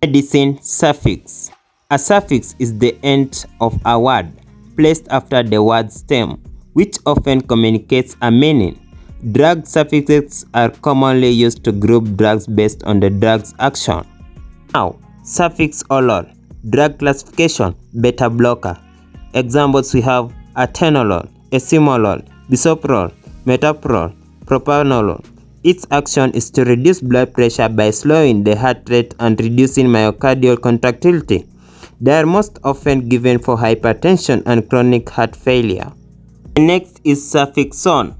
Medicine suffix. A suffix is the end of a word placed after the word stem, which often communicates a meaning. Drug suffixes are commonly used to group drugs based on the drug's action. Now, suffix oral. Drug classification, beta blocker. Examples we have atenolol, esomolol, bisoprolol, metoprolol, propranolol. Its action is to reduce blood pressure by slowing the heart rate and reducing myocardial contractility. They are most often given for hypertension and chronic heart failure. The next is suffix on.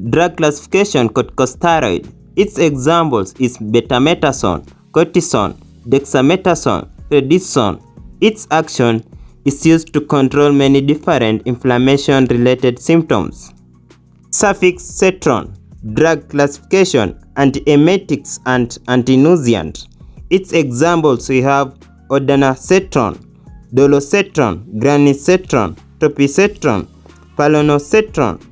Drug classification, corticosteroid. Its examples is betamethasone, cortisone, dexamethasone, prednisone. Its action is used to control many different inflammation-related symptoms. Suffix cetron. Drug classification, antiemetics and antinauseant. Its examples we have ondansetron, dolosetron, granisetron, topisetron, palonosetron.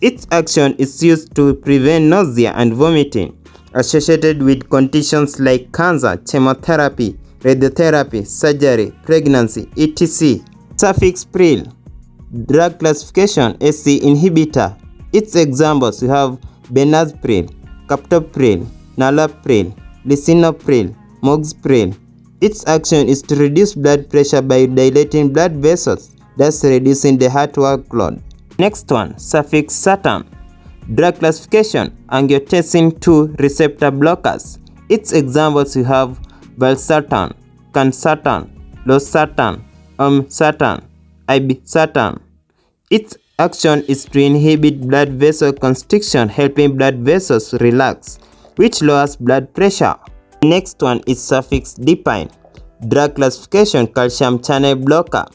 Its action is used to prevent nausea and vomiting associated with conditions like cancer, chemotherapy, radiotherapy, surgery, pregnancy, etc. Suffix pril. Drug classification, SC inhibitor. Its examples we have benazpril, captopril, nalopril, lisinopril, moxpril. Its action is to reduce blood pressure by dilating blood vessels, thus reducing the heart workload. Next one, suffix Saturn. Drug classification, angiotensin II receptor blockers. Its examples you have valsartan, cansartan, losartan, olmesartan, irbesartan. Its action is to inhibit blood vessel constriction, helping blood vessels relax, which lowers blood pressure. Next one is suffix dipine. Drug classification, calcium channel blocker.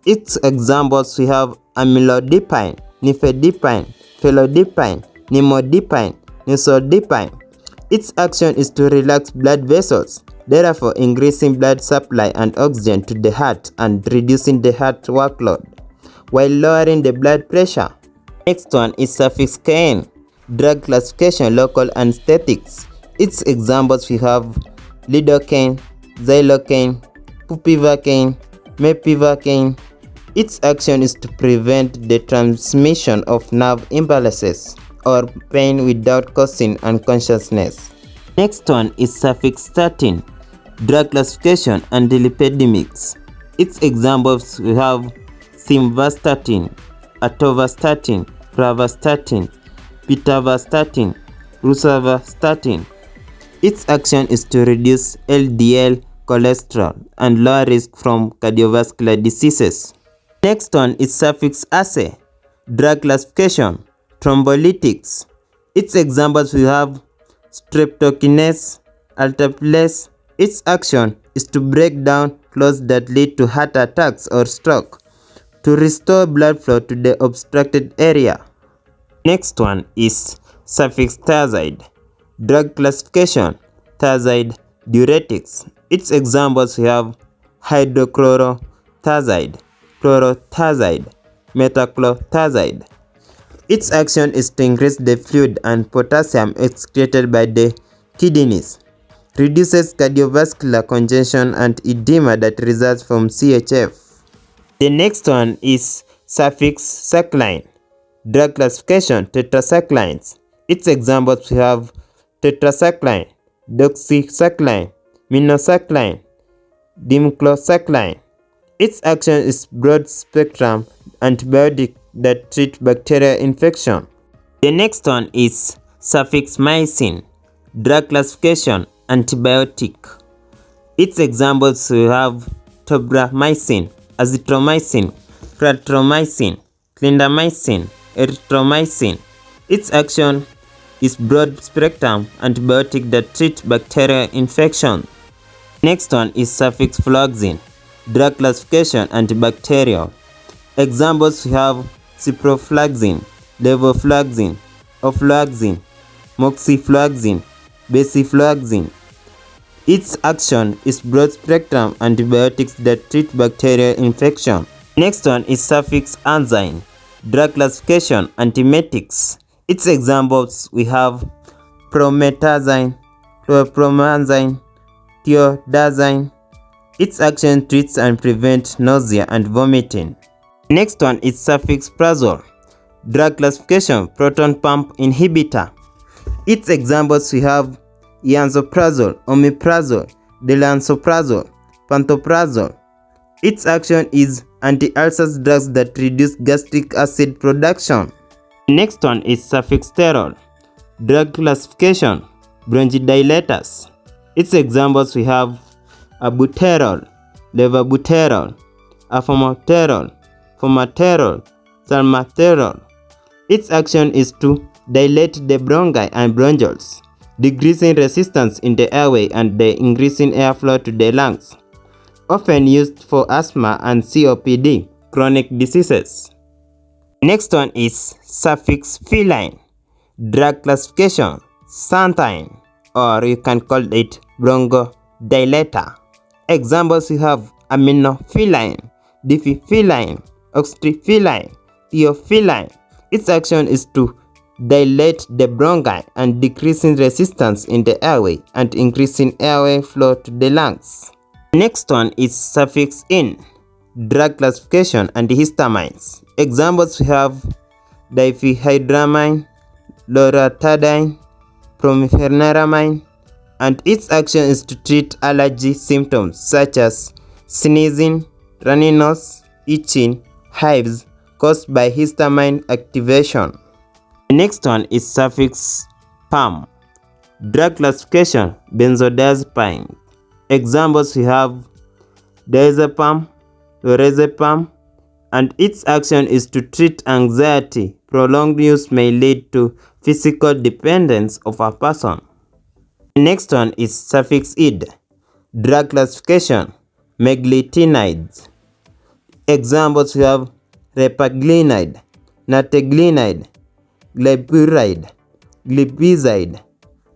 Its examples we have amlodipine, nifedipine, felodipine, nimodipine, nisoldipine. Its action is to relax blood vessels, therefore increasing blood supply and oxygen to the heart and reducing the heart workload, while lowering the blood pressure. Next one is suffix kane. Drug classification, local anesthetics. Its examples we have lidocaine, xylocaine, bupivacaine, mepivacaine. Its action is to prevent the transmission of nerve imbalances or pain without causing unconsciousness. Next one is suffix statin. Drug classification, antilipidemics. Its examples we have simvastatin, atorvastatin, pravastatin, pitavastatin, rosuvastatin. Its action is to reduce LDL cholesterol and lower risk from cardiovascular diseases. Next one is suffix ase. Drug classification, thrombolytics. Its examples we have streptokinase, alteplase. Its action is to break down clots that lead to heart attacks or stroke, to restore blood flow to the obstructed area. Next one is suffix thiazide. Drug classification, thiazide diuretics. Its examples we have hydrochlorothiazide, chlorothiazide, metaclothiazide. Its action is to increase the fluid and potassium excreted by the kidneys, reduces cardiovascular congestion and edema that results from CHF. The next one is suffix cycline. Drug classification, tetracyclines. Its examples we have tetracycline, doxycycline, minocycline, dimeclocycline. Its action is broad spectrum antibiotic that treat bacterial infection. The next one is suffix mycin. Drug classification, antibiotic. Its examples we have tobramycin, azithromycin, clarithromycin, clindamycin, erythromycin. Its action is broad spectrum antibiotic that treat bacterial infection. Next one is suffix fluoxetine. Drug classification, antibacterial. Examples we have ciprofloxacin, levofloxacin, ofloxacin, moxifloxacin, becifloxacin. Its action is broad spectrum antibiotics that treat bacterial infection. Next one is suffix enzyme. Drug classification, antiemetics. Its examples we have promethazine, chlorpromazine, thiodazine. Its action treats and prevents nausea and vomiting. Next one is suffix prazole. Drug classification, proton pump inhibitor. Its examples we have lansoprazole, omeprazole, delansoprazole, pantoprazole. Its action is anti-ulcer drugs that reduce gastric acid production. Next one is suffix sterol. Drug classification, bronchodilators. Its examples we have albuterol, levabuterol, aformoterol, formoterol, salmeterol. Its action is to dilate the bronchi and bronchioles, decreasing resistance in the airway and increasing airflow to the lungs. Often used for asthma and COPD, chronic diseases. Next one is suffix feline. Drug classification, xanthine, or you can call it bronchodilator. Examples we have aminophylline, diffiphyline, oxyphylline, theophylline. Its action is to dilate the bronchi and decreasing resistance in the airway and increasing airway flow to the lungs. Next one is suffix in. Drug classification, antihistamines. Examples we have diphenhydramine, loratadine, brompheniramine, and its action is to treat allergy symptoms such as sneezing, runny nose, itching, hives caused by histamine activation. The next one is suffix PAM. Drug classification, benzodiazepine. Examples we have diazepam, lorazepam, and its action is to treat anxiety. Prolonged use may lead to physical dependence of a person. The next one is suffix id. Drug classification, meglitinides. Examples we have repaglinide, nateglinide, glyburide, glipizide.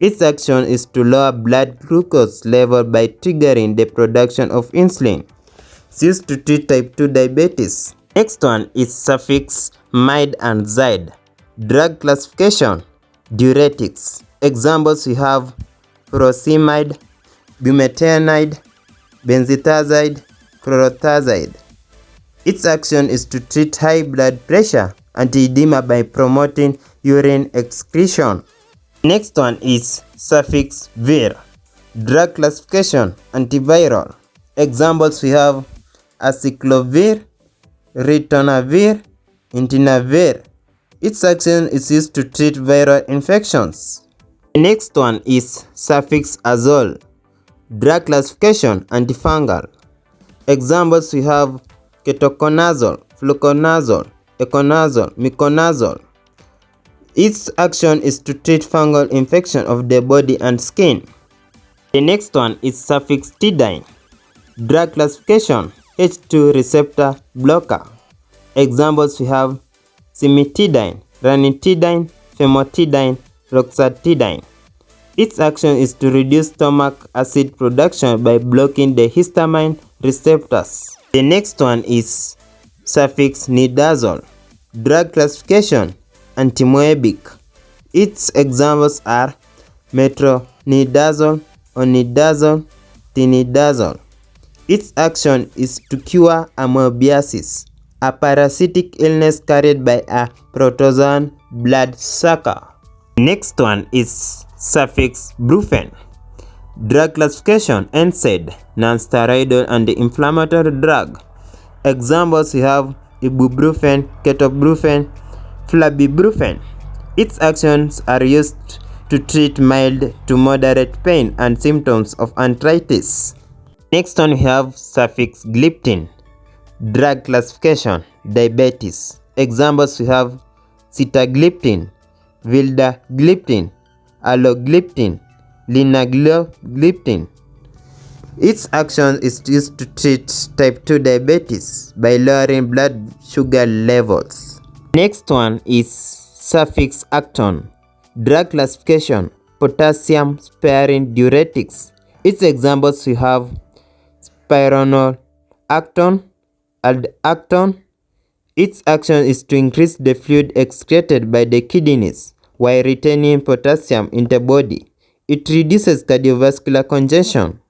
Its action is to lower blood glucose level by triggering the production of insulin. It's used to treat type 2 diabetes. Next one is suffix mide and zide. Drug classification, diuretics. Examples we have furosemide, bumetanide, benzetazide, chlorotazide. Its action is to treat high blood pressure and edema by promoting urine excretion. Next one is suffix vir. Drug classification, antiviral. Examples we have acyclovir, ritonavir, intinavir. Its action is used to treat viral infections. Next one is suffix azole. Drug classification, antifungal. Examples we have ketoconazole, fluconazole, econazole, miconazole. Its action is to treat fungal infection of the body and skin. The next one is suffix tidine. Drug classification, H2 receptor blocker. Examples we have cimetidine, ranitidine, famotidine, roxatidine. Its action is to reduce stomach acid production by blocking the histamine receptors. The next one is suffix nidazole. Drug classification, antimoebic. Its examples are metronidazole, onidazole, tinidazole. Its action is to cure amoebiasis, a parasitic illness carried by a protozoan bloodsucker. Next one is suffix brufen. Drug classification, NSAID, non-steroidal anti-inflammatory drug. Examples we have ibuprofen, ketoprofen, flabibrufen. Its actions are used to treat mild to moderate pain and symptoms of arthritis. Next one we have suffix gliptin. Drug classification, diabetes. Examples we have sitagliptin, vildagliptin, alogliptin, linagliptin. Its action is used to treat type 2 diabetes by lowering blood sugar levels. Next one is suffix acton. Drug classification, potassium sparing diuretics. Its examples we have spironolactone, aldactone. Its action is to increase the fluid excreted by the kidneys while retaining potassium in the body. It reduces cardiovascular congestion.